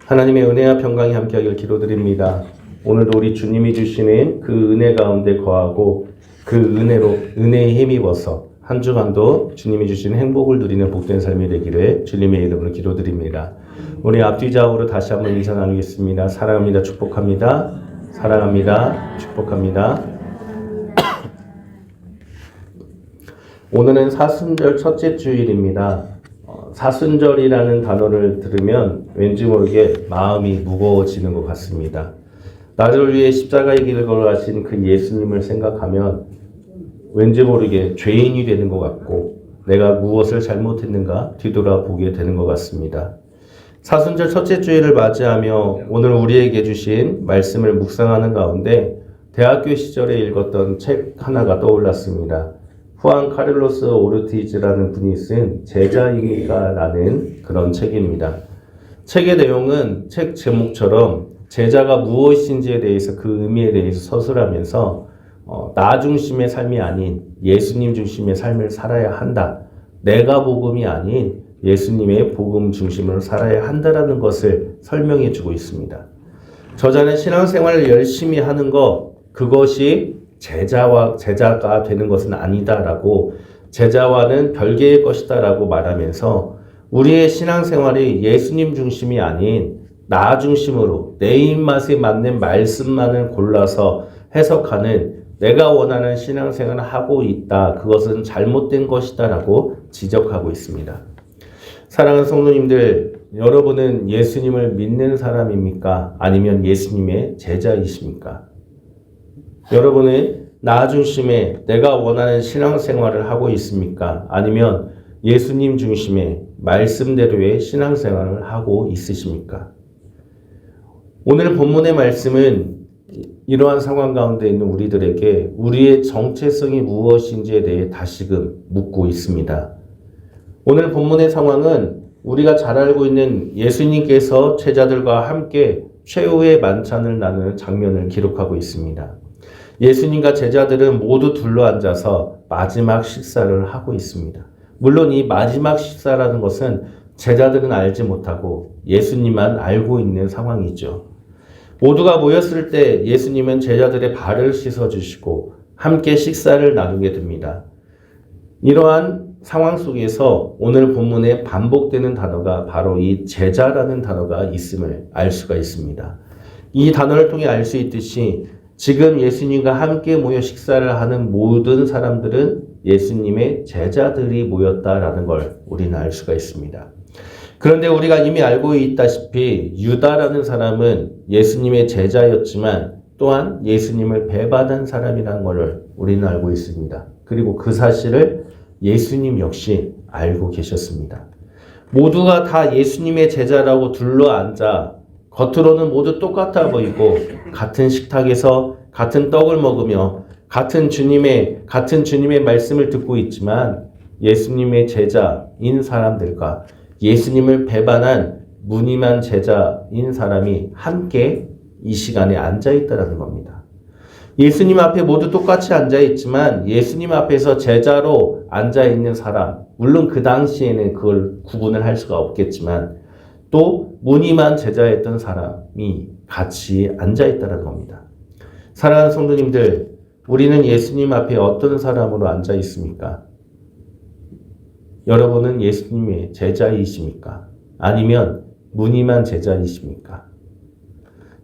하나님의 은혜와 평강이 함께하길 기도드립니다. 오늘도 우리 주님이 주시는 그 은혜 가운데 거하고 그 은혜로 은혜에 힘입어서 한 주간도 주님이 주시는 행복을 누리는 복된 삶이 되기를 주님의 이름으로 기도드립니다. 우리 앞뒤 좌우로 다시 한번 인사 나누겠습니다. 사랑합니다. 축복합니다. 사랑합니다. 축복합니다. 오늘은 사순절 첫째 주일입니다. 사순절이라는 단어를 들으면 왠지 모르게 마음이 무거워지는 것 같습니다. 나를 위해 십자가의 길을 걸어가신 그 예수님을 생각하면 왠지 모르게 죄인이 되는 것 같고 내가 무엇을 잘못했는가 뒤돌아보게 되는 것 같습니다. 사순절 첫째 주일을 맞이하며 오늘 우리에게 주신 말씀을 묵상하는 가운데 대학교 시절에 읽었던 책 하나가 떠올랐습니다. 후안 카를로스 오르티즈라는 분이 쓴 제자입니까? 라는 그런 책입니다. 책의 내용은 책 제목처럼 제자가 무엇인지에 대해서 그 의미에 대해서 서술하면서 나 중심의 삶이 아닌 예수님 중심의 삶을 살아야 한다. 내가 복음이 아닌 예수님의 복음 중심으로 살아야 한다라는 것을 설명해 주고 있습니다. 저자는 신앙생활을 열심히 하는 것, 그것이 제자가 되는 것은 아니다라고 제자와는 별개의 것이다라고 말하면서 우리의 신앙생활이 예수님 중심이 아닌 나 중심으로 내 입맛에 맞는 말씀만을 골라서 해석하는 내가 원하는 신앙생활을 하고 있다. 그것은 잘못된 것이다라고 지적하고 있습니다. 사랑하는 성도님들, 여러분은 예수님을 믿는 사람입니까? 아니면 예수님의 제자이십니까? 여러분은 나 중심의 내가 원하는 신앙생활을 하고 있습니까? 아니면 예수님 중심의 말씀대로의 신앙생활을 하고 있으십니까? 오늘 본문의 말씀은 이러한 상황 가운데 있는 우리들에게 우리의 정체성이 무엇인지에 대해 다시금 묻고 있습니다. 오늘 본문의 상황은 우리가 잘 알고 있는 예수님께서 제자들과 함께 최후의 만찬을 나누는 장면을 기록하고 있습니다. 예수님과 제자들은 모두 둘러앉아서 마지막 식사를 하고 있습니다. 물론 이 마지막 식사라는 것은 제자들은 알지 못하고 예수님만 알고 있는 상황이죠. 모두가 모였을 때 예수님은 제자들의 발을 씻어주시고 함께 식사를 나누게 됩니다. 이러한 상황 속에서 오늘 본문에 반복되는 단어가 바로 이 제자라는 단어가 있음을 알 수가 있습니다. 이 단어를 통해 알 수 있듯이 지금 예수님과 함께 모여 식사를 하는 모든 사람들은 예수님의 제자들이 모였다라는 걸 우리는 알 수가 있습니다. 그런데 우리가 이미 알고 있다시피 유다라는 사람은 예수님의 제자였지만 또한 예수님을 배반한 사람이라는 것을 우리는 알고 있습니다. 그리고 그 사실을 예수님 역시 알고 계셨습니다. 모두가 다 예수님의 제자라고 둘러앉아 겉으로는 모두 똑같아 보이고 같은 식탁에서 같은 떡을 먹으며 같은 주님의 말씀을 듣고 있지만 예수님의 제자인 사람들과 예수님을 배반한 무늬만 제자인 사람이 함께 이 시간에 앉아 있다는 겁니다. 예수님 앞에 모두 똑같이 앉아 있지만 예수님 앞에서 제자로 앉아 있는 사람, 물론 그 당시에는 그걸 구분을 할 수가 없겠지만 또 무늬만 제자였던 사람이 같이 앉아있다는 겁니다. 사랑하는 성도님들, 우리는 예수님 앞에 어떤 사람으로 앉아 있습니까? 여러분은 예수님의 제자이십니까? 아니면 무늬만 제자이십니까?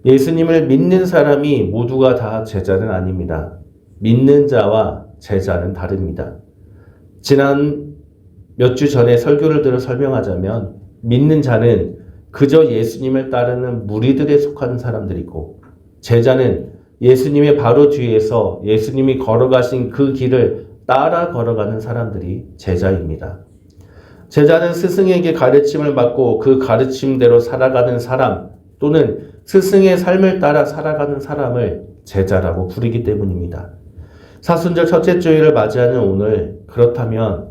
예수님을 믿는 사람이 모두가 다 제자는 아닙니다. 믿는 자와 제자는 다릅니다. 지난 몇 주 전에 설교를 들어 설명하자면 믿는 자는 그저 예수님을 따르는 무리들에 속한 사람들이고 제자는 예수님의 바로 뒤에서 예수님이 걸어가신 그 길을 따라 걸어가는 사람들이 제자입니다. 제자는 스승에게 가르침을 받고 그 가르침대로 살아가는 사람 또는 스승의 삶을 따라 살아가는 사람을 제자라고 부르기 때문입니다. 사순절 첫째 주일을 맞이하는 오늘, 그렇다면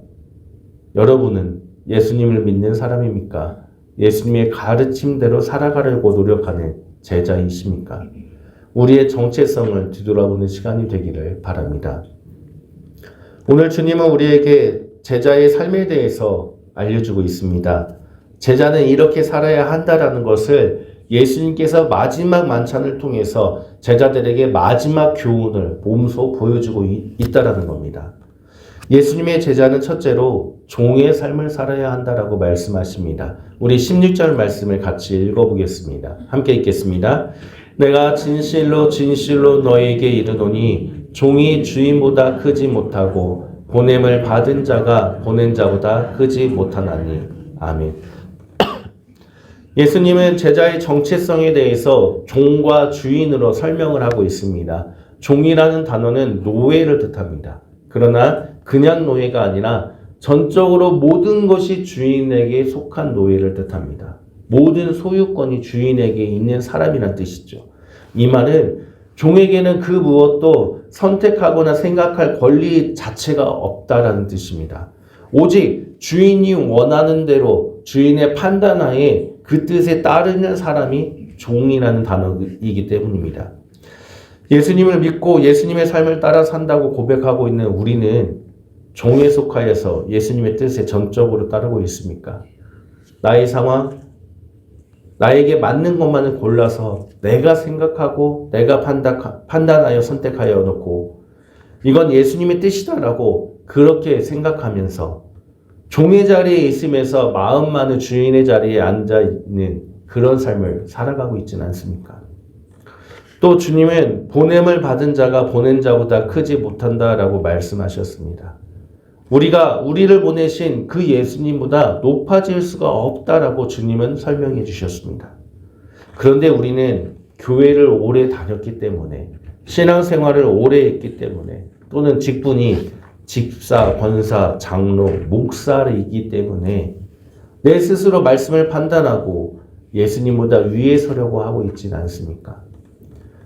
여러분은 예수님을 믿는 사람입니까? 예수님의 가르침대로 살아가려고 노력하는 제자이십니까? 우리의 정체성을 뒤돌아보는 시간이 되기를 바랍니다. 오늘 주님은 우리에게 제자의 삶에 대해서 알려주고 있습니다. 제자는 이렇게 살아야 한다라는 것을 예수님께서 마지막 만찬을 통해서 제자들에게 마지막 교훈을 몸소 보여주고 있다라는 겁니다. 예수님의 제자는 첫째로 종의 삶을 살아야 한다라고 말씀하십니다. 우리 16절 말씀을 같이 읽어보겠습니다. 함께 읽겠습니다. 내가 진실로 진실로 너에게 이르노니 종이 주인보다 크지 못하고 보냄을 받은 자가 보낸 자보다 크지 못하나니. 아멘. 예수님은 제자의 정체성에 대해서 종과 주인으로 설명을 하고 있습니다. 종이라는 단어는 노예를 뜻합니다. 그러나 그냥 노예가 아니라 전적으로 모든 것이 주인에게 속한 노예를 뜻합니다. 모든 소유권이 주인에게 있는 사람이란 뜻이죠. 이 말은 종에게는 그 무엇도 선택하거나 생각할 권리 자체가 없다라는 뜻입니다. 오직 주인이 원하는 대로 주인의 판단하에 그 뜻에 따르는 사람이 종이라는 단어이기 때문입니다. 예수님을 믿고 예수님의 삶을 따라 산다고 고백하고 있는 우리는 종에 속하여서 예수님의 뜻에 전적으로 따르고 있습니까? 나의 상황, 나에게 맞는 것만을 골라서 내가 생각하고 내가 판단하여 선택하여 놓고 이건 예수님의 뜻이다라고 그렇게 생각하면서 종의 자리에 있으면서 마음만은 주인의 자리에 앉아있는 그런 삶을 살아가고 있지는 않습니까? 또 주님은 보냄을 받은 자가 보낸 자보다 크지 못한다라고 말씀하셨습니다. 우리를 보내신 그 예수님보다 높아질 수가 없다라고 주님은 설명해 주셨습니다. 그런데 우리는 교회를 오래 다녔기 때문에 신앙생활을 오래 했기 때문에 또는 직분이 집사, 권사, 장로, 목사이기 때문에 내 스스로 말씀을 판단하고 예수님보다 위에 서려고 하고 있지는 않습니까?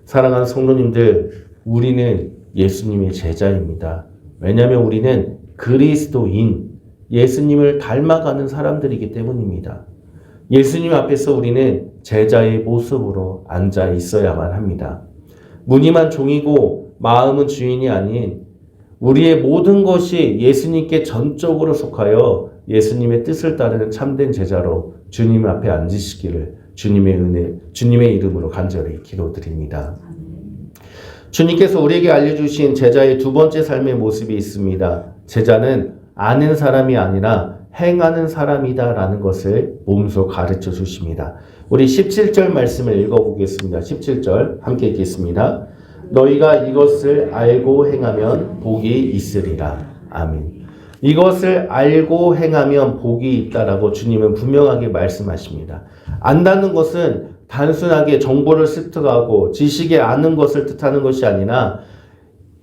사랑하는 성도님들, 우리는 예수님의 제자입니다. 왜냐하면 우리는 그리스도인, 예수님을 닮아가는 사람들이기 때문입니다. 예수님 앞에서 우리는 제자의 모습으로 앉아 있어야만 합니다. 무늬만 종이고 마음은 주인이 아닌 우리의 모든 것이 예수님께 전적으로 속하여 예수님의 뜻을 따르는 참된 제자로 주님 앞에 앉으시기를 주님의 은혜, 주님의 이름으로 간절히 기도드립니다. 주님께서 우리에게 알려주신 제자의 두 번째 삶의 모습이 있습니다. 제자는 아는 사람이 아니라 행하는 사람이다라는 것을 몸소 가르쳐 주십니다. 우리 17절 말씀을 읽어보겠습니다. 17절 함께 읽겠습니다. 너희가 이것을 알고 행하면 복이 있으리라. 아멘. 이것을 알고 행하면 복이 있다라고 주님은 분명하게 말씀하십니다. 안다는 것은 단순하게 정보를 습득하고 지식에 아는 것을 뜻하는 것이 아니라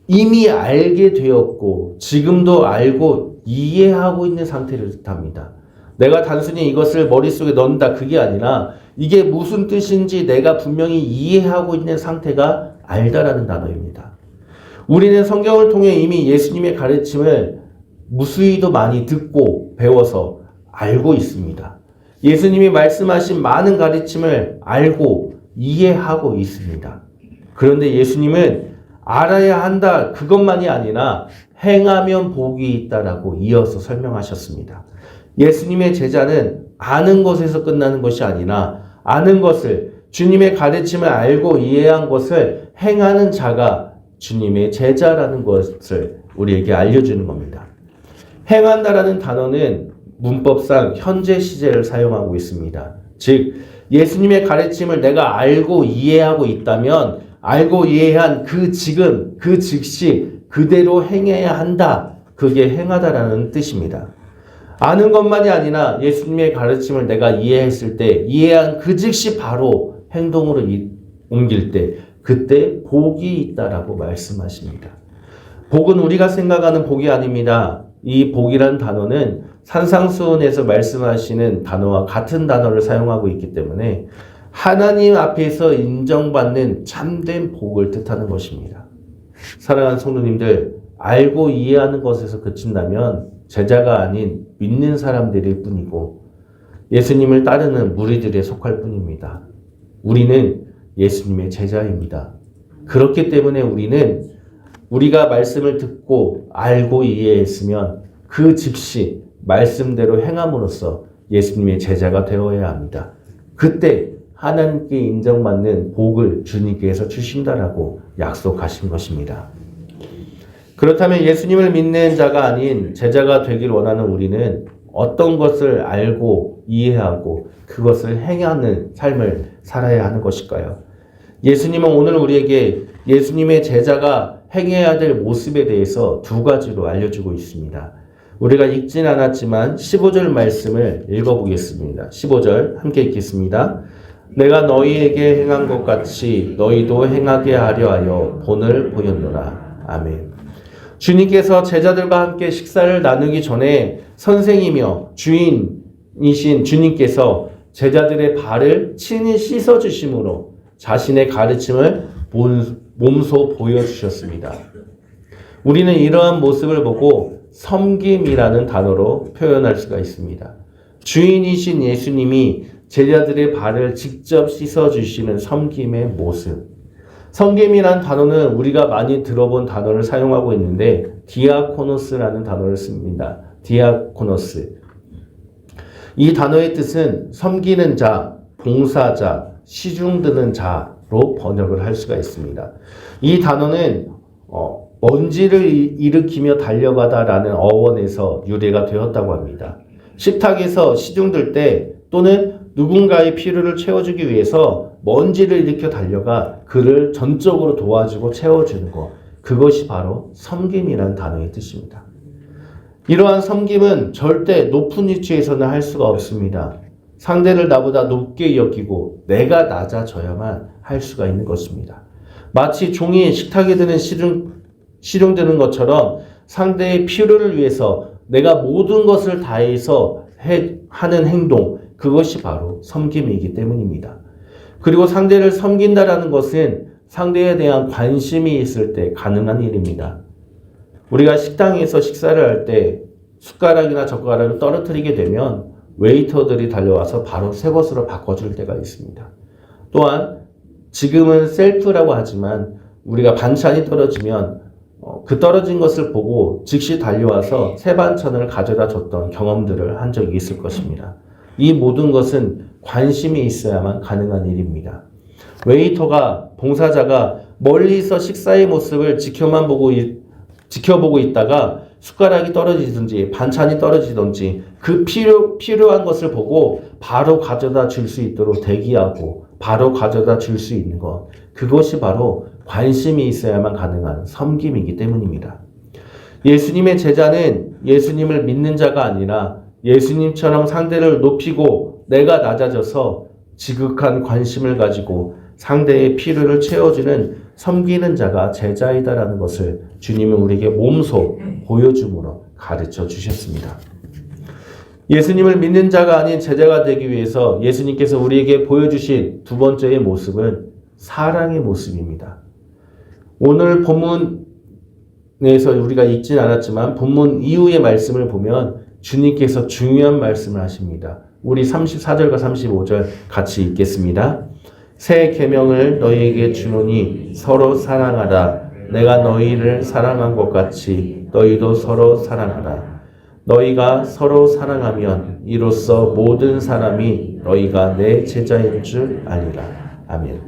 이미 알게 되었고 지금도 알고 이해하고 있는 상태를 뜻합니다. 내가 단순히 이것을 머릿속에 넣는다 그게 아니라 이게 무슨 뜻인지 내가 분명히 이해하고 있는 상태가 알다라는 단어입니다. 우리는 성경을 통해 이미 예수님의 가르침을 무수히도 많이 듣고 배워서 알고 있습니다. 예수님이 말씀하신 많은 가르침을 알고 이해하고 있습니다. 그런데 예수님은 알아야 한다 그것만이 아니라 행하면 복이 있다라고 이어서 설명하셨습니다. 예수님의 제자는 아는 것에서 끝나는 것이 아니라 아는 것을 주님의 가르침을 알고 이해한 것을 행하는 자가 주님의 제자라는 것을 우리에게 알려주는 겁니다. 행한다라는 단어는 문법상 현재 시제를 사용하고 있습니다. 즉 예수님의 가르침을 내가 알고 이해하고 있다면 알고 이해한 그 지금 그 즉시 그대로 행해야 한다. 그게 행하다라는 뜻입니다. 아는 것만이 아니라 예수님의 가르침을 내가 이해했을 때 이해한 그 즉시 바로 행동으로 옮길 때 그때 복이 있다라고 말씀하십니다. 복은 우리가 생각하는 복이 아닙니다. 이 복이라는 단어는 산상수훈에서 말씀하시는 단어와 같은 단어를 사용하고 있기 때문에 하나님 앞에서 인정받는 참된 복을 뜻하는 것입니다. 사랑하는 성도님들, 알고 이해하는 것에서 그친다면 제자가 아닌 믿는 사람들일 뿐이고 예수님을 따르는 무리들에 속할 뿐입니다. 우리는 예수님의 제자입니다. 그렇기 때문에 우리가 말씀을 듣고 알고 이해했으면 그 즉시 말씀대로 행함으로써 예수님의 제자가 되어야 합니다. 그때 하나님께 인정받는 복을 주님께서 주신다라고 약속하신 것입니다. 그렇다면 예수님을 믿는 자가 아닌 제자가 되길 원하는 우리는 어떤 것을 알고 이해하고 그것을 행하는 삶을 살아야 하는 것일까요? 예수님은 오늘 우리에게 예수님의 제자가 행해야 될 모습에 대해서 두 가지로 알려주고 있습니다. 우리가 읽진 않았지만 15절 말씀을 읽어보겠습니다. 15절 함께 읽겠습니다. 내가 너희에게 행한 것 같이 너희도 행하게 하려 하여 본을 보였노라. 아멘. 주님께서 제자들과 함께 식사를 나누기 전에 선생이며 주인이신 주님께서 제자들의 발을 친히 씻어주심으로 자신의 가르침을 몸소 보여주셨습니다. 우리는 이러한 모습을 보고 섬김이라는 단어로 표현할 수가 있습니다. 주인이신 예수님이 제자들의 발을 직접 씻어주시는 섬김의 모습. 섬김이란 단어는 우리가 많이 들어본 단어를 사용하고 있는데 디아코노스라는 단어를 씁니다. 디아코노스. 이 단어의 뜻은 섬기는 자, 봉사자, 시중드는 자로 번역을 할 수가 있습니다. 이 단어는 먼지를 일으키며 달려가다라는 어원에서 유래가 되었다고 합니다. 식탁에서 시중들 때 또는 누군가의 필요를 채워주기 위해서 먼지를 일으켜 달려가 그를 전적으로 도와주고 채워주는 것. 그것이 바로 섬김이라는 단어의 뜻입니다. 이러한 섬김은 절대 높은 위치에서는 할 수가 없습니다. 상대를 나보다 높게 여기고 내가 낮아져야만 할 수가 있는 것입니다. 마치 종이 식탁에 드는 시중드는 것처럼 상대의 필요를 위해서 내가 모든 것을 다해서 하는 행동, 그것이 바로 섬김이기 때문입니다. 그리고 상대를 섬긴다라는 것은 상대에 대한 관심이 있을 때 가능한 일입니다. 우리가 식당에서 식사를 할 때 숟가락이나 젓가락을 떨어뜨리게 되면 웨이터들이 달려와서 바로 새 것으로 바꿔줄 때가 있습니다. 또한 지금은 셀프라고 하지만 우리가 반찬이 떨어지면 그 떨어진 것을 보고 즉시 달려와서 새 반찬을 가져다 줬던 경험들을 한 적이 있을 것입니다. 이 모든 것은 관심이 있어야만 가능한 일입니다. 웨이터가, 봉사자가 멀리서 식사의 모습을 지켜보고 있다가 숟가락이 떨어지든지 반찬이 떨어지든지 그 필요한 것을 보고 바로 가져다 줄 수 있도록 대기하고 바로 가져다 줄 수 있는 것. 그것이 바로 관심이 있어야만 가능한 섬김이기 때문입니다. 예수님의 제자는 예수님을 믿는 자가 아니라 예수님처럼 상대를 높이고 내가 낮아져서 지극한 관심을 가지고 상대의 필요를 채워주는 섬기는 자가 제자이다라는 것을 주님은 우리에게 몸소 보여줌으로 가르쳐 주셨습니다. 예수님을 믿는 자가 아닌 제자가 되기 위해서 예수님께서 우리에게 보여주신 두 번째의 모습은 사랑의 모습입니다. 오늘 본문에서 우리가 읽진 않았지만 본문 이후의 말씀을 보면 주님께서 중요한 말씀을 하십니다. 우리 34절과 35절 같이 읽겠습니다. 새 계명을 너희에게 주노니 서로 사랑하라. 내가 너희를 사랑한 것 같이 너희도 서로 사랑하라. 너희가 서로 사랑하면 이로써 모든 사람이 너희가 내 제자인 줄 아리라. 아멘.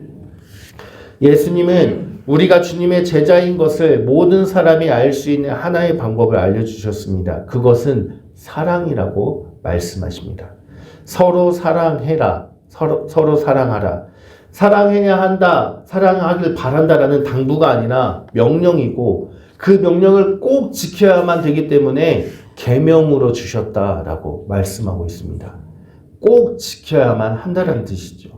예수님은 우리가 주님의 제자인 것을 모든 사람이 알 수 있는 하나의 방법을 알려주셨습니다. 그것은 사랑이라고 말씀하십니다. 서로 사랑해라. 서로 사랑하라. 사랑해야 한다, 사랑하길 바란다라는 당부가 아니라 명령이고 그 명령을 꼭 지켜야만 되기 때문에 계명으로 주셨다라고 말씀하고 있습니다. 꼭 지켜야만 한다는 뜻이죠.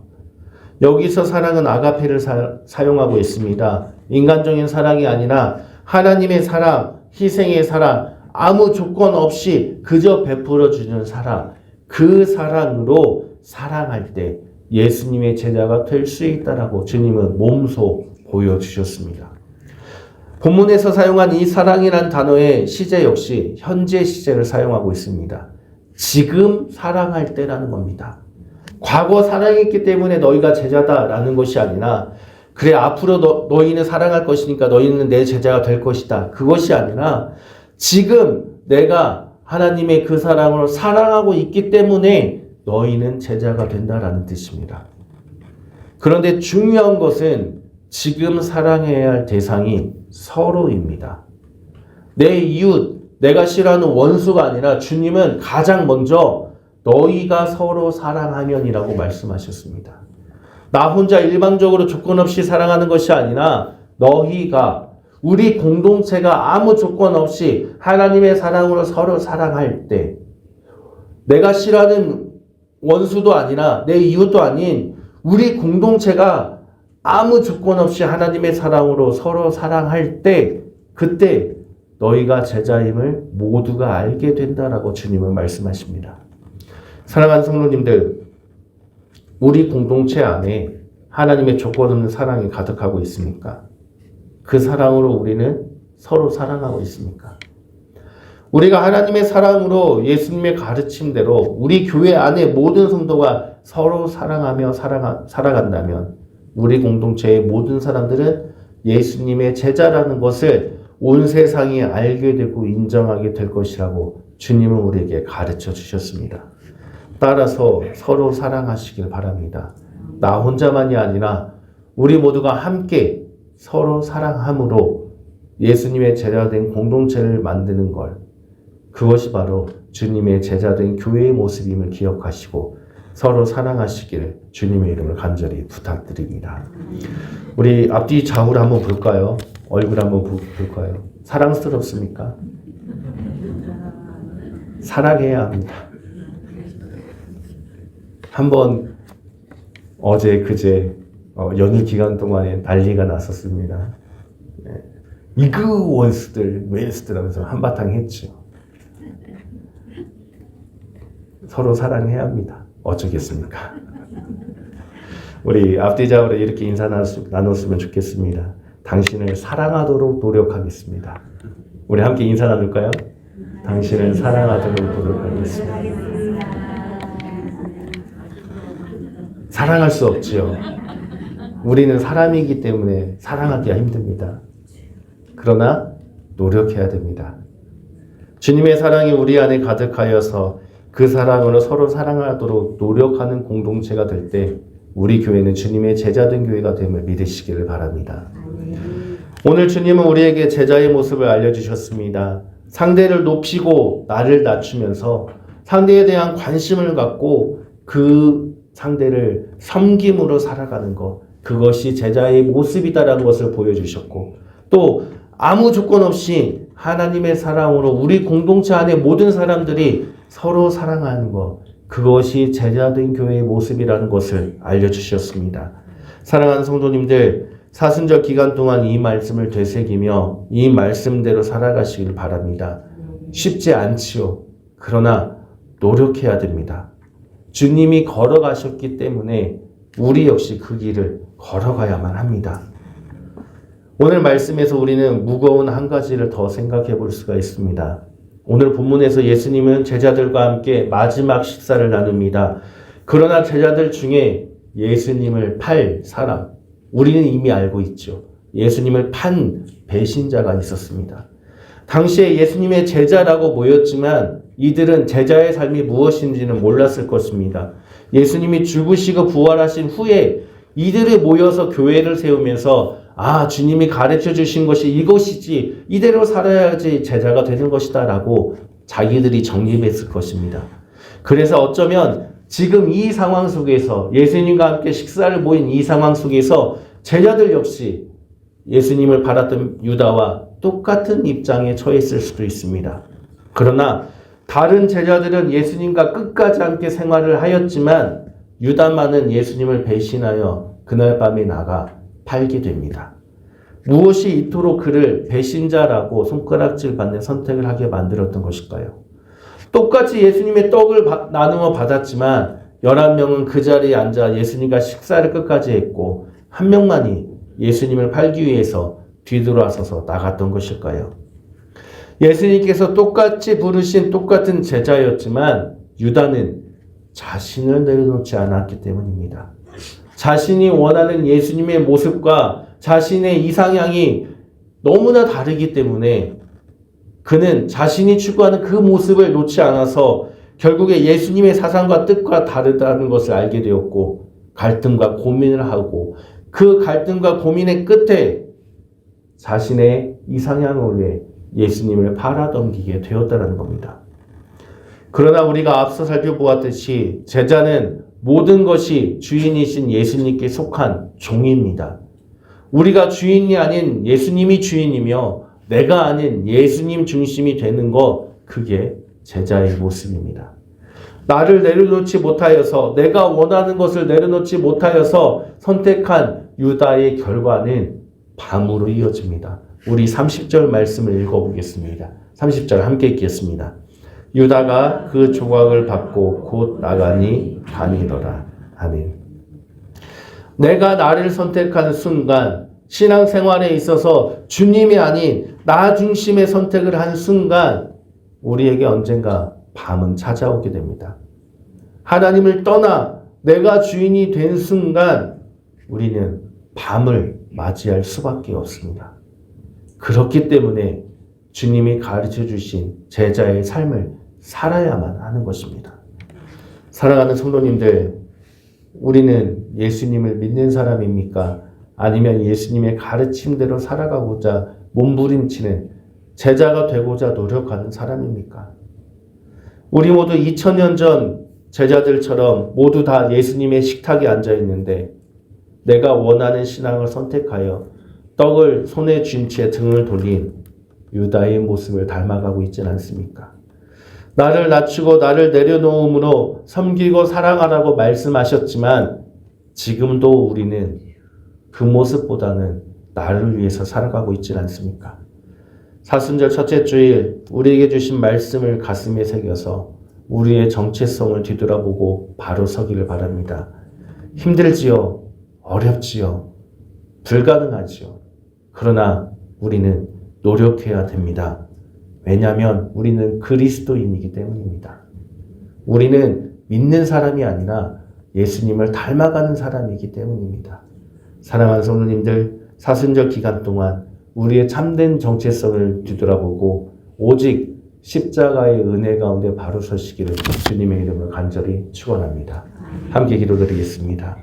여기서 사랑은 아가페를 사용하고 있습니다. 인간적인 사랑이 아니라 하나님의 사랑, 희생의 사랑, 아무 조건 없이 그저 베풀어 주는 사랑, 그 사랑으로 사랑할 때 예수님의 제자가 될 수 있다라고 주님은 몸소 보여주셨습니다. 본문에서 사용한 이 사랑이란 단어의 시제 역시 현재 시제를 사용하고 있습니다. 지금 사랑할 때라는 겁니다. 과거 사랑했기 때문에 너희가 제자다라는 것이 아니라 그래 앞으로 너희는 사랑할 것이니까 너희는 내 제자가 될 것이다. 그것이 아니라 지금 내가 하나님의 그 사랑으로 사랑하고 있기 때문에 너희는 제자가 된다라는 뜻입니다. 그런데 중요한 것은 지금 사랑해야 할 대상이 서로입니다. 내 이웃, 내가 싫어하는 원수가 아니라 주님은 가장 먼저 너희가 서로 사랑하면이라고 말씀하셨습니다. 나 혼자 일방적으로 조건 없이 사랑하는 것이 아니라 너희가 우리 공동체가 아무 조건 없이 하나님의 사랑으로 서로 사랑할 때 내가 싫어하는 원수도 아니라 내 이웃도 아닌 우리 공동체가 아무 조건 없이 하나님의 사랑으로 서로 사랑할 때 그때 너희가 제자임을 모두가 알게 된다라고 주님은 말씀하십니다. 사랑하는 성도님들, 우리 공동체 안에 하나님의 조건 없는 사랑이 가득하고 있습니까? 그 사랑으로 우리는 서로 사랑하고 있습니까? 우리가 하나님의 사랑으로 예수님의 가르침대로 우리 교회 안에 모든 성도가 서로 사랑하며 살아간다면 우리 공동체의 모든 사람들은 예수님의 제자라는 것을 온 세상이 알게 되고 인정하게 될 것이라고 주님은 우리에게 가르쳐 주셨습니다. 따라서 서로 사랑하시길 바랍니다. 나 혼자만이 아니라 우리 모두가 함께 서로 사랑함으로 예수님의 제자된 공동체를 만드는 걸, 그것이 바로 주님의 제자된 교회의 모습임을 기억하시고 서로 사랑하시기를 주님의 이름으로 간절히 부탁드립니다. 우리 앞뒤 좌우를 한번 볼까요? 얼굴 한번 볼까요? 사랑스럽습니까? 사랑해야 합니다. 한번 어제 그제 연휴 기간 동안에 난리가 났었습니다. 이그 원수들 웨스들 하면서 한바탕 했죠. 서로 사랑해야 합니다. 어쩌겠습니까? 우리 앞뒤좌우로 이렇게 인사 나눴으면 좋겠습니다. 당신을 사랑하도록 노력하겠습니다. 우리 함께 인사 나눌까요? 당신을 사랑하도록 노력하겠습니다. 사랑할 수 없지요. 우리는 사람이기 때문에 사랑하기가 힘듭니다. 그러나 노력해야 됩니다. 주님의 사랑이 우리 안에 가득하여서 그 사랑으로 서로 사랑하도록 노력하는 공동체가 될 때 우리 교회는 주님의 제자된 교회가 됨을 믿으시기를 바랍니다. 오늘 주님은 우리에게 제자의 모습을 알려주셨습니다. 상대를 높이고 나를 낮추면서 상대에 대한 관심을 갖고 그 상대를 섬김으로 살아가는 것, 그것이 제자의 모습이다라는 것을 보여주셨고 또 아무 조건 없이 하나님의 사랑으로 우리 공동체 안에 모든 사람들이 서로 사랑하는 것, 그것이 제자된 교회의 모습이라는 것을 알려주셨습니다. 사랑하는 성도님들, 사순절 기간 동안 이 말씀을 되새기며 이 말씀대로 살아가시길 바랍니다. 쉽지 않지요. 그러나 노력해야 됩니다. 주님이 걸어가셨기 때문에 우리 역시 그 길을 걸어가야만 합니다. 오늘 말씀에서 우리는 무거운 한 가지를 더 생각해 볼 수가 있습니다. 오늘 본문에서 예수님은 제자들과 함께 마지막 식사를 나눕니다. 그러나 제자들 중에 예수님을 팔 사람, 우리는 이미 알고 있죠. 예수님을 판 배신자가 있었습니다. 당시에 예수님의 제자라고 모였지만 이들은 제자의 삶이 무엇인지는 몰랐을 것입니다. 예수님이 죽으시고 부활하신 후에 이들이 모여서 교회를 세우면서 주님이 가르쳐 주신 것이 이것이지, 이대로 살아야지 제자가 되는 것이다 라고 자기들이 정립했을 것입니다. 그래서 어쩌면 지금 이 상황 속에서 예수님과 함께 식사를 모인 이 상황 속에서 제자들 역시 예수님을 받았던 유다와 똑같은 입장에 처했을 수도 있습니다. 그러나 다른 제자들은 예수님과 끝까지 함께 생활을 하였지만 유다만은 예수님을 배신하여 그날 밤에 나가 팔게 됩니다. 무엇이 이토록 그를 배신자라고 손가락질 받는 선택을 하게 만들었던 것일까요? 똑같이 예수님의 떡을 나누어 받았지만 11명은 그 자리에 앉아 예수님과 식사를 끝까지 했고 한 명만이 예수님을 팔기 위해서 뒤돌아서서 나갔던 것일까요? 예수님께서 똑같이 부르신 똑같은 제자였지만 유다는 자신을 내려놓지 않았기 때문입니다. 자신이 원하는 예수님의 모습과 자신의 이상향이 너무나 다르기 때문에 그는 자신이 추구하는 그 모습을 놓지 않아서 결국에 예수님의 사상과 뜻과 다르다는 것을 알게 되었고 갈등과 고민을 하고 그 갈등과 고민의 끝에 자신의 이상향을 위해 예수님을 팔아넘기게 되었다는 겁니다. 그러나 우리가 앞서 살펴보았듯이 제자는 모든 것이 주인이신 예수님께 속한 종입니다. 우리가 주인이 아닌 예수님이 주인이며 내가 아닌 예수님 중심이 되는 것, 그게 제자의 모습입니다. 나를 내려놓지 못하여서, 내가 원하는 것을 내려놓지 못하여서 선택한 유다의 결과는 밤으로 이어집니다. 우리 30절 말씀을 읽어보겠습니다. 30절 함께 읽겠습니다. 유다가 그 조각을 받고 곧 나가니 밤이더라. 아멘. 내가 나를 선택한 순간, 신앙생활에 있어서 주님이 아닌 나 중심의 선택을 한 순간 우리에게 언젠가 밤은 찾아오게 됩니다. 하나님을 떠나 내가 주인이 된 순간 우리는 밤을 맞이할 수밖에 없습니다. 그렇기 때문에 주님이 가르쳐 주신 제자의 삶을 살아야만 하는 것입니다. 사랑하는 성도님들, 우리는 예수님을 믿는 사람입니까? 아니면 예수님의 가르침대로 살아가고자 몸부림치는 제자가 되고자 노력하는 사람입니까? 우리 모두 2000년 전 제자들처럼 모두 다 예수님의 식탁에 앉아 있는데 내가 원하는 신앙을 선택하여 떡을 손에 쥔 채 등을 돌린 유다의 모습을 닮아가고 있지는 않습니까? 나를 낮추고 나를 내려놓음으로 섬기고 사랑하라고 말씀하셨지만 지금도 우리는 그 모습보다는 나를 위해서 살아가고 있지는 않습니까? 사순절 첫째 주일 우리에게 주신 말씀을 가슴에 새겨서 우리의 정체성을 뒤돌아보고 바로 서기를 바랍니다. 힘들지요. 어렵지요. 불가능하지요. 그러나 우리는 노력해야 됩니다. 왜냐하면 우리는 그리스도인이기 때문입니다. 우리는 믿는 사람이 아니라 예수님을 닮아가는 사람이기 때문입니다. 사랑하는 성도님들, 사순절 기간 동안 우리의 참된 정체성을 뒤돌아보고 오직 십자가의 은혜 가운데 바로 서시기를 주님의 이름으로 간절히 축원합니다. 함께 기도드리겠습니다.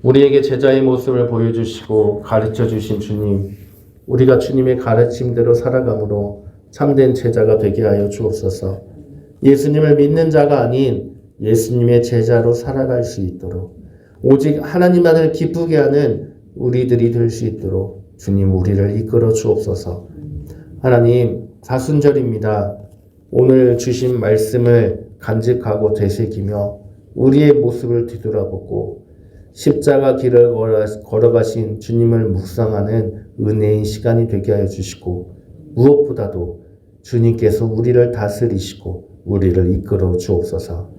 우리에게 제자의 모습을 보여주시고 가르쳐주신 주님, 우리가 주님의 가르침대로 살아감으로 참된 제자가 되게 하여 주옵소서. 예수님을 믿는 자가 아닌 예수님의 제자로 살아갈 수 있도록 오직 하나님만을 기쁘게 하는 우리들이 될 수 있도록 주님 우리를 이끌어 주옵소서. 하나님, 사순절입니다. 오늘 주신 말씀을 간직하고 되새기며 우리의 모습을 뒤돌아보고 십자가 길을 걸어가신 주님을 묵상하는 은혜의 시간이 되게 하여 주시고 무엇보다도 주님께서 우리를 다스리시고 우리를 이끌어 주옵소서.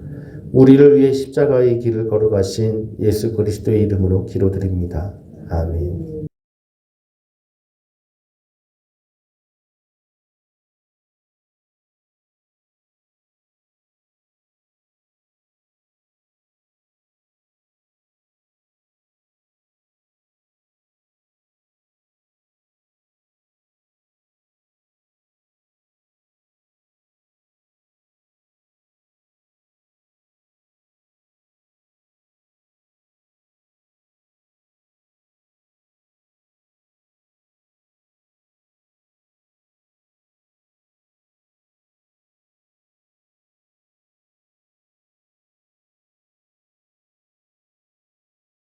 우리를 위해 십자가의 길을 걸어가신 예수 그리스도의 이름으로 기도드립니다. 아멘.